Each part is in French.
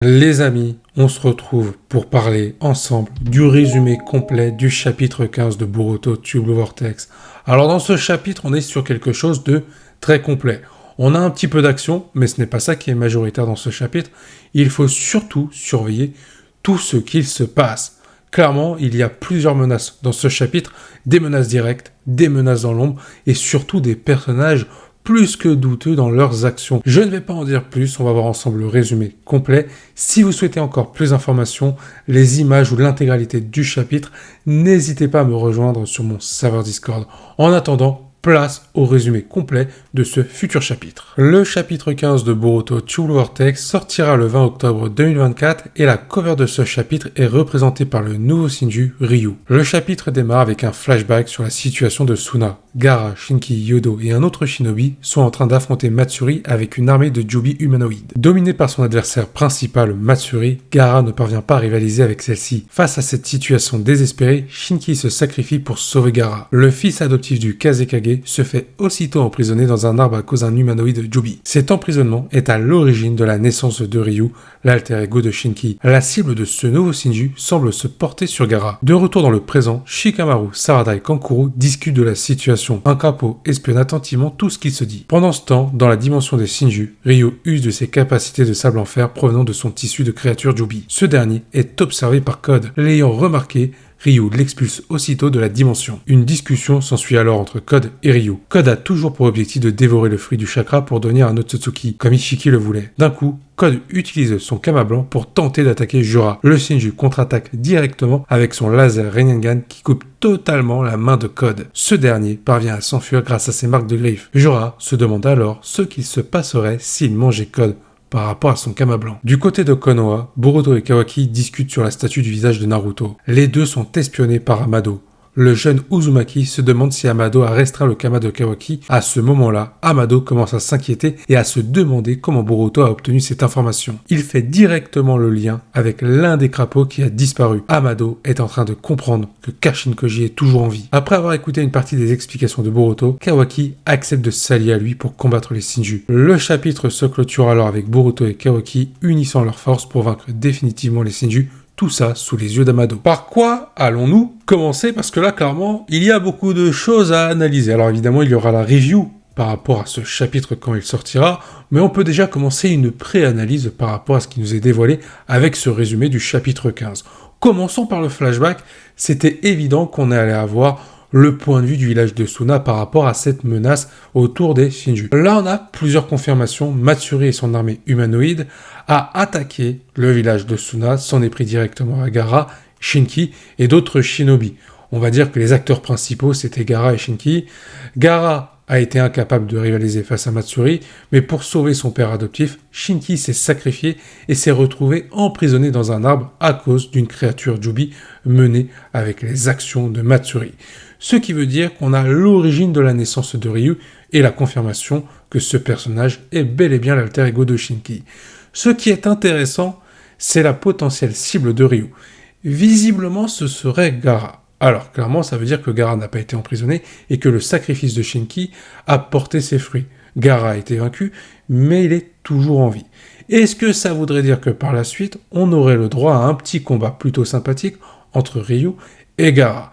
Les amis, on se retrouve pour parler ensemble du résumé complet du chapitre 15 de Boruto Tube Vortex. Alors dans ce chapitre, on est sur quelque chose de très complet. On a un petit peu d'action, mais ce n'est pas ça qui est majoritaire dans ce chapitre. Il faut surtout surveiller tout ce qu'il se passe. Clairement, il y a plusieurs menaces dans ce chapitre, des menaces directes, des menaces dans l'ombre, et surtout des personnages plus que douteux dans leurs actions. Je ne vais pas en dire plus, on va voir ensemble le résumé complet. Si vous souhaitez encore plus d'informations, les images ou l'intégralité du chapitre, n'hésitez pas à me rejoindre sur mon serveur Discord. En attendant, place au résumé complet de ce futur chapitre. Le chapitre 15 de Boruto Tube Vortex sortira le 20 octobre 2024 et la cover de ce chapitre est représentée par le nouveau Shinju, Ryu. Le chapitre démarre avec un flashback sur la situation de Suna. Gaara, Shinki, Yodo et un autre shinobi sont en train d'affronter Matsuri avec une armée de Jubi humanoïdes. Dominé par son adversaire principal, Matsuri, Gaara ne parvient pas à rivaliser avec celle-ci. Face à cette situation désespérée, Shinki se sacrifie pour sauver Gaara. Le fils adoptif du Kazekage se fait aussitôt emprisonner dans un arbre à cause d'un humanoïde Jubi. Cet emprisonnement est à l'origine de la naissance de Ryu, l'alter ego de Shinki. La cible de ce nouveau Shinju semble se porter sur Gaara. De retour dans le présent, Shikamaru, Sarada et Kankuro discutent de la situation. Un crapaud espionne attentivement tout ce qu'il se dit. Pendant ce temps, dans la dimension des Shinju, Ryu use de ses capacités de sable en fer provenant de son tissu de créature Jubi. Ce dernier est observé par Code. L'ayant remarqué, Ryu l'expulse aussitôt de la dimension. Une discussion s'ensuit alors entre Code et Ryu. Code a toujours pour objectif de dévorer le fruit du chakra pour devenir un Otsutsuki, comme Ishiki le voulait. D'un coup, Code utilise son Kama blanc pour tenter d'attaquer Jura. Le Shinju contre-attaque directement avec son laser Rinnegan qui coupe totalement la main de Code. Ce dernier parvient à s'enfuir grâce à ses marques de griffes. Jura se demande alors ce qu'il se passerait s'il mangeait Code par rapport à son Kama blanc. Du côté de Konoha, Boruto et Kawaki discutent sur la statue du visage de Naruto. Les deux sont espionnés par Amado. Le jeune Uzumaki se demande si Amado a restreint le Kama de Kawaki. À ce moment-là, Amado commence à s'inquiéter et à se demander comment Boruto a obtenu cette information. Il fait directement le lien avec l'un des crapauds qui a disparu. Amado est en train de comprendre que Kashin Koji est toujours en vie. Après avoir écouté une partie des explications de Boruto, Kawaki accepte de s'allier à lui pour combattre les Shinju. Le chapitre se clôture alors avec Boruto et Kawaki unissant leurs forces pour vaincre définitivement les Shinju. Tout ça sous les yeux d'Amado. Par quoi allons-nous commencer? Parce que là, clairement, il y a beaucoup de choses à analyser. Alors évidemment, il y aura la review par rapport à ce chapitre quand il sortira, mais on peut déjà commencer une pré-analyse par rapport à ce qui nous est dévoilé avec ce résumé du chapitre 15. Commençons par le flashback. C'était évident qu'on allait avoir le point de vue du village de Suna par rapport à cette menace autour des Shinju. Là, on a plusieurs confirmations. Matsuri et son armée humanoïde a attaqué le village de Suna, s'en est pris directement à Gaara, Shinki et d'autres shinobi. On va dire que les acteurs principaux, c'était Gaara et Shinki. Gaara a été incapable de rivaliser face à Matsuri, mais pour sauver son père adoptif, Shinki s'est sacrifié et s'est retrouvé emprisonné dans un arbre à cause d'une créature Jubi menée avec les actions de Matsuri. Ce qui veut dire qu'on a l'origine de la naissance de Ryu et la confirmation que ce personnage est bel et bien l'alter ego de Shinki. Ce qui est intéressant, c'est la potentielle cible de Ryu. Visiblement, ce serait Gaara. Alors, clairement, ça veut dire que Gaara n'a pas été emprisonné et que le sacrifice de Shinki a porté ses fruits. Gaara a été vaincu, mais il est toujours en vie. Est-ce que ça voudrait dire que par la suite, on aurait le droit à un petit combat plutôt sympathique entre Ryu et Gaara?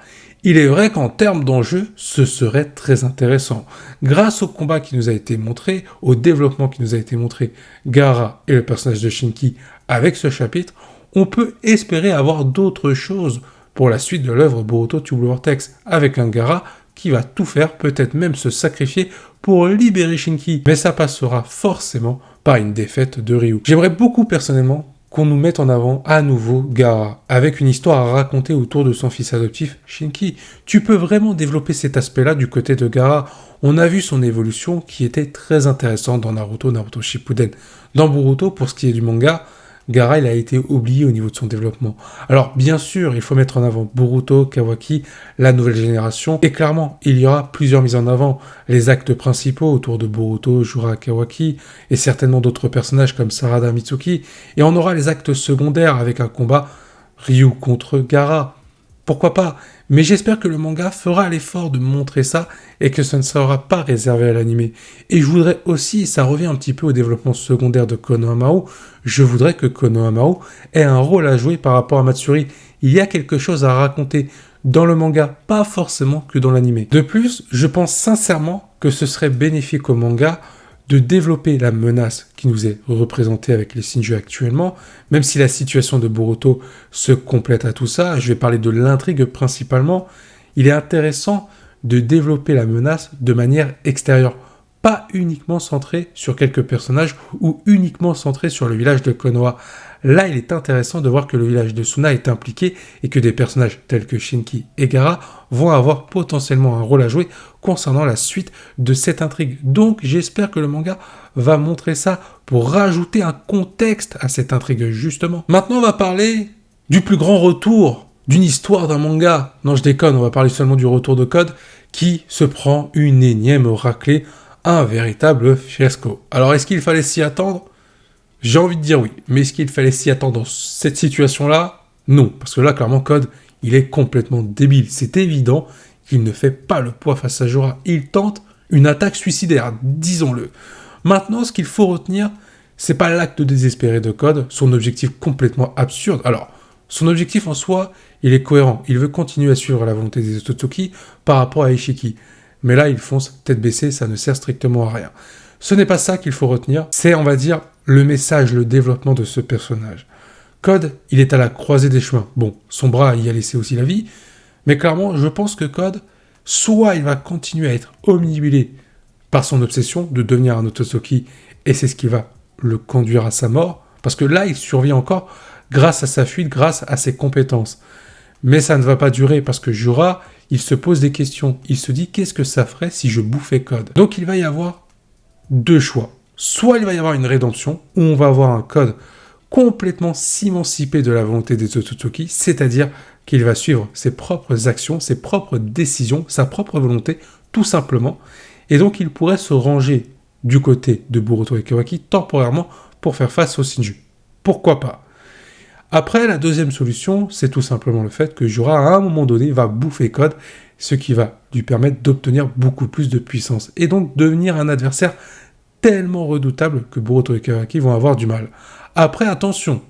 Il est vrai qu'en termes d'enjeu, ce serait très intéressant. Grâce au combat qui nous a été montré, au développement qui nous a été montré, Gaara et le personnage de Shinki avec ce chapitre, on peut espérer avoir d'autres choses pour la suite de l'œuvre Boruto Tube Vortex, avec un Gaara qui va tout faire, peut-être même se sacrifier pour libérer Shinki. Mais ça passera forcément par une défaite de Ryu. J'aimerais beaucoup personnellement qu'on nous mette en avant à nouveau Gaara, avec une histoire à raconter autour de son fils adoptif, Shinki. Tu peux vraiment développer cet aspect-là du côté de Gaara. On a vu son évolution qui était très intéressante dans Naruto Shippuden. Dans Boruto, pour ce qui est du manga, Gaara, il a été oublié au niveau de son développement. Alors, bien sûr, il faut mettre en avant Boruto, Kawaki, la nouvelle génération, et clairement, il y aura plusieurs mises en avant. Les actes principaux autour de Boruto, Jura, Kawaki, et certainement d'autres personnages comme Sarada, Mitsuki, et on aura les actes secondaires avec un combat Ryu contre Gaara. pourquoi pas. Mais j'espère que le manga fera l'effort de montrer ça et que ça ne sera pas réservé à l'anime. Et je voudrais aussi, ça revient un petit peu au développement secondaire de Konohamaru, je voudrais que Konohamaru ait un rôle à jouer par rapport à Matsuri. Il y a quelque chose à raconter dans le manga, pas forcément que dans l'anime. De plus, je pense sincèrement que ce serait bénéfique au manga de développer la menace qui nous est représentée avec les Shinju actuellement, même si la situation de Boruto se complète à tout ça, je vais parler de l'intrigue principalement, il est intéressant de développer la menace de manière extérieure, pas uniquement centrée sur quelques personnages ou uniquement centrée sur le village de Konoha. Là, il est intéressant de voir que le village de Suna est impliqué et que des personnages tels que Shinki et Gaara vont avoir potentiellement un rôle à jouer concernant la suite de cette intrigue. Donc, j'espère que le manga va montrer ça pour rajouter un contexte à cette intrigue, justement. Maintenant, on va parler du plus grand retour d'une histoire d'un manga. Non, je déconne, on va parler seulement du retour de Code qui se prend une énième raclée, un véritable fiasco. Alors, est-ce qu'il fallait s'y attendre ? J'ai envie de dire oui, mais est-ce qu'il fallait s'y attendre dans cette situation-là ? Non, parce que là, clairement, Code, il est complètement débile. C'est évident qu'il ne fait pas le poids face à Jorah. Il tente une attaque suicidaire, disons-le. Maintenant, ce qu'il faut retenir, c'est pas l'acte désespéré de Code, son objectif complètement absurde. Alors, son objectif en soi, il est cohérent. Il veut continuer à suivre la volonté des Otsutsuki par rapport à Ishiki. Mais là, il fonce tête baissée, ça ne sert strictement à rien. Ce n'est pas ça qu'il faut retenir, c'est, on va dire, le message, le développement de ce personnage. Code, il est à la croisée des chemins. Bon, son bras y a laissé aussi la vie, mais clairement, je pense que Code, soit il va continuer à être omnibulé par son obsession de devenir un Otsutsuki, et c'est ce qui va le conduire à sa mort, parce que là, il survit encore grâce à sa fuite, grâce à ses compétences. Mais ça ne va pas durer, parce que Jorah, il se pose des questions. Il se dit, qu'est-ce que ça ferait si je bouffais Code ? Donc il va y avoir deux choix. Soit il va y avoir une rédemption, où on va avoir un Code complètement s'émanciper de la volonté des Otsutsuki, c'est-à-dire qu'il va suivre ses propres actions, ses propres décisions, sa propre volonté, tout simplement. Et donc il pourrait se ranger du côté de Boruto et Kawaki temporairement pour faire face aux Shinju. Pourquoi pas ? Après, la deuxième solution, c'est tout simplement le fait que Jorah, à un moment donné, va bouffer Code, ce qui va lui permettre d'obtenir beaucoup plus de puissance, et donc devenir un adversaire tellement redoutable que Boruto et Kawaki vont avoir du mal. Après, attention,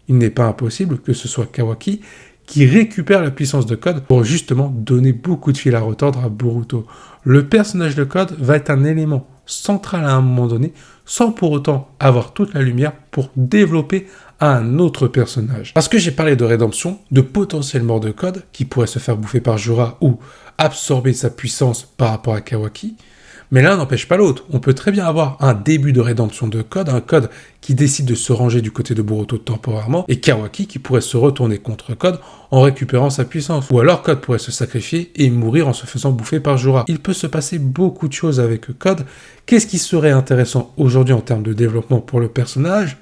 il n'est pas impossible que ce soit Kawaki qui récupère la puissance de Code pour justement donner beaucoup de fil à retordre à Boruto. Le personnage de Code va être un élément central à un moment donné, sans pour autant avoir toute la lumière pour développer un autre personnage. Parce que j'ai parlé de rédemption, de potentiel mort de Code, qui pourrait se faire bouffer par Jorah ou absorber sa puissance par rapport à Kawaki, mais l'un n'empêche pas l'autre. On peut très bien avoir un début de rédemption de Code, un Code qui décide de se ranger du côté de Boruto temporairement, et Kawaki qui pourrait se retourner contre Code en récupérant sa puissance. Ou alors Code pourrait se sacrifier et mourir en se faisant bouffer par Jorah. Il peut se passer beaucoup de choses avec Code. Qu'est-ce qui serait intéressant aujourd'hui en termes de développement pour le personnage ?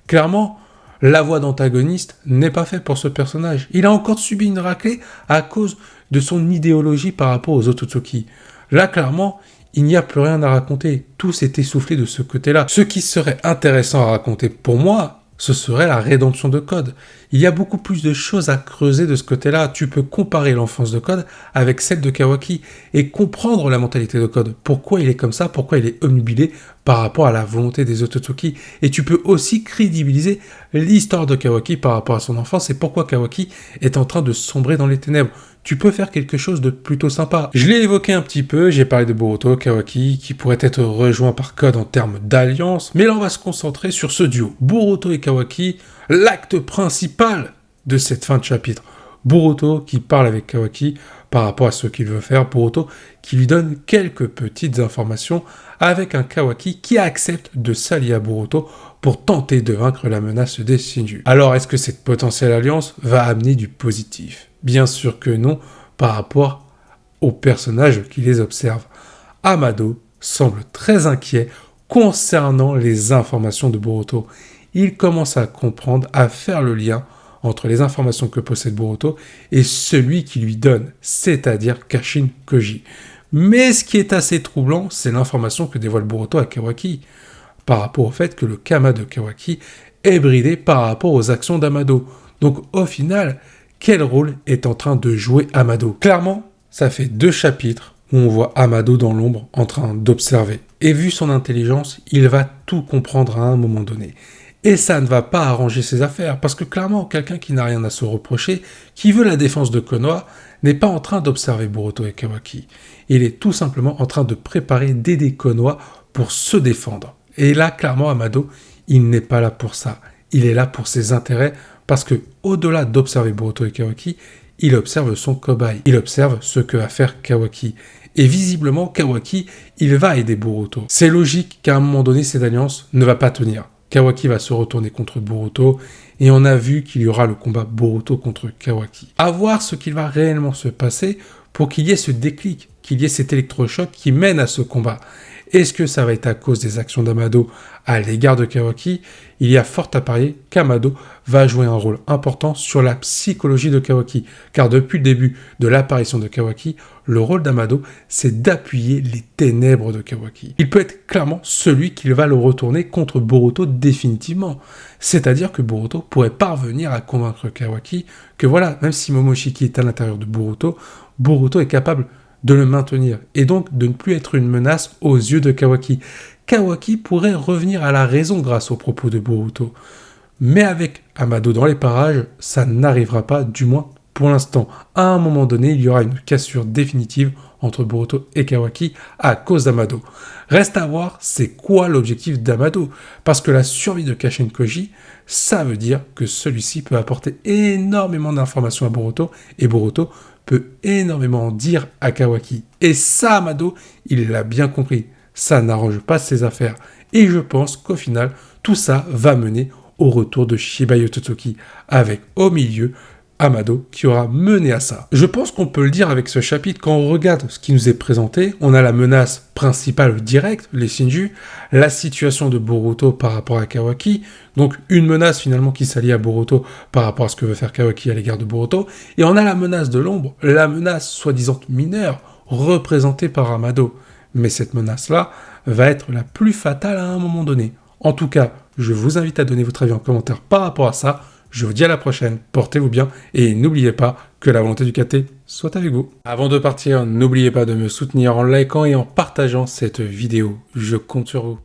Clairement, la voix d'antagoniste n'est pas faite pour ce personnage. Il a encore subi une raclée à cause de son idéologie par rapport aux Otsutsuki. Là, clairement, il n'y a plus rien à raconter. Tout s'est essoufflé de ce côté-là. Ce qui serait intéressant à raconter pour moi, ce serait la rédemption de Code. Il y a beaucoup plus de choses à creuser de ce côté-là. Tu peux comparer l'enfance de Code avec celle de Kawaki et comprendre la mentalité de Code. Pourquoi il est comme ça, pourquoi il est omnubilé par rapport à la volonté des Otsutsuki. Et tu peux aussi crédibiliser l'histoire de Kawaki par rapport à son enfance et pourquoi Kawaki est en train de sombrer dans les ténèbres. Tu peux faire quelque chose de plutôt sympa. Je l'ai évoqué un petit peu, j'ai parlé de Boruto, Kawaki, qui pourrait être rejoint par Code en termes d'alliance, mais là on va se concentrer sur ce duo. Boruto et Kawaki, l'acte principal de cette fin de chapitre. Boruto qui parle avec Kawaki par rapport à ce qu'il veut faire, Boruto qui lui donne quelques petites informations avec un Kawaki qui accepte de s'allier à Boruto pour tenter de vaincre la menace des Shinju. Alors est-ce que cette potentielle alliance va amener du positif ? Bien sûr que non, par rapport aux personnages qui les observent. Amado semble très inquiet concernant les informations de Boruto. Il commence à comprendre, à faire le lien entre les informations que possède Boruto et celui qui lui donne, c'est-à-dire Kashin Koji. Mais ce qui est assez troublant, c'est l'information que dévoile Boruto à Kawaki, par rapport au fait que le Kama de Kawaki est bridé par rapport aux actions d'Amado. Donc au final, quel rôle est en train de jouer Amado. Clairement, ça fait 2 chapitres où on voit Amado dans l'ombre en train d'observer. Et vu son intelligence, il va tout comprendre à un moment donné. Et ça ne va pas arranger ses affaires, parce que clairement, quelqu'un qui n'a rien à se reprocher, qui veut la défense de Konoha, n'est pas en train d'observer Boruto et Kawaki. Il est tout simplement en train de préparer d'aider Konoha pour se défendre. Et là, clairement, Amado, il n'est pas là pour ça. Il est là pour ses intérêts, parce que au-delà d'observer Boruto et Kawaki, il observe son cobaye. Il observe ce que va faire Kawaki. Et visiblement, Kawaki, il va aider Boruto. C'est logique qu'à un moment donné, cette alliance ne va pas tenir. Kawaki va se retourner contre Boruto, et on a vu qu'il y aura le combat Boruto contre Kawaki. À voir ce qu'il va réellement se passer pour qu'il y ait ce déclic, qu'il y ait cet électrochoc qui mène à ce combat. Est-ce que ça va être à cause des actions d'Amado à l'égard de Kawaki? Il y a fort à parier qu'Amado va jouer un rôle important sur la psychologie de Kawaki, car depuis le début de l'apparition de Kawaki, le rôle d'Amado, c'est d'appuyer les ténèbres de Kawaki. Il peut être clairement celui qui va le retourner contre Boruto définitivement. C'est-à-dire que Boruto pourrait parvenir à convaincre Kawaki que voilà, même si Momoshiki est à l'intérieur de Boruto, Boruto est capable de le maintenir, et donc de ne plus être une menace aux yeux de Kawaki. Kawaki pourrait revenir à la raison grâce aux propos de Boruto. Mais avec Amado dans les parages, ça n'arrivera pas, du moins pour l'instant. À un moment donné, il y aura une cassure définitive entre Boruto et Kawaki à cause d'Amado. Reste à voir c'est quoi l'objectif d'Amado, parce que la survie de Kashin Koji, ça veut dire que celui-ci peut apporter énormément d'informations à Boruto, et Boruto peut énormément en dire à Kawaki. Et ça, Amado, il l'a bien compris. Ça n'arrange pas ses affaires. Et je pense qu'au final, tout ça va mener au retour de Shibuya Totsuki, avec au milieu Amado qui aura mené à ça. Je pense qu'on peut le dire avec ce chapitre, quand on regarde ce qui nous est présenté, on a la menace principale directe, les Shinju, la situation de Boruto par rapport à Kawaki, donc une menace finalement qui s'allie à Boruto par rapport à ce que veut faire Kawaki à l'égard de Boruto, et on a la menace de l'ombre, la menace soi-disant mineure, représentée par Amado. Mais cette menace-là va être la plus fatale à un moment donné. En tout cas, je vous invite à donner votre avis en commentaire par rapport à ça. Je vous dis à la prochaine, portez-vous bien, et n'oubliez pas que la volonté du KT soit avec vous. Avant de partir, n'oubliez pas de me soutenir en likant et en partageant cette vidéo. Je compte sur vous.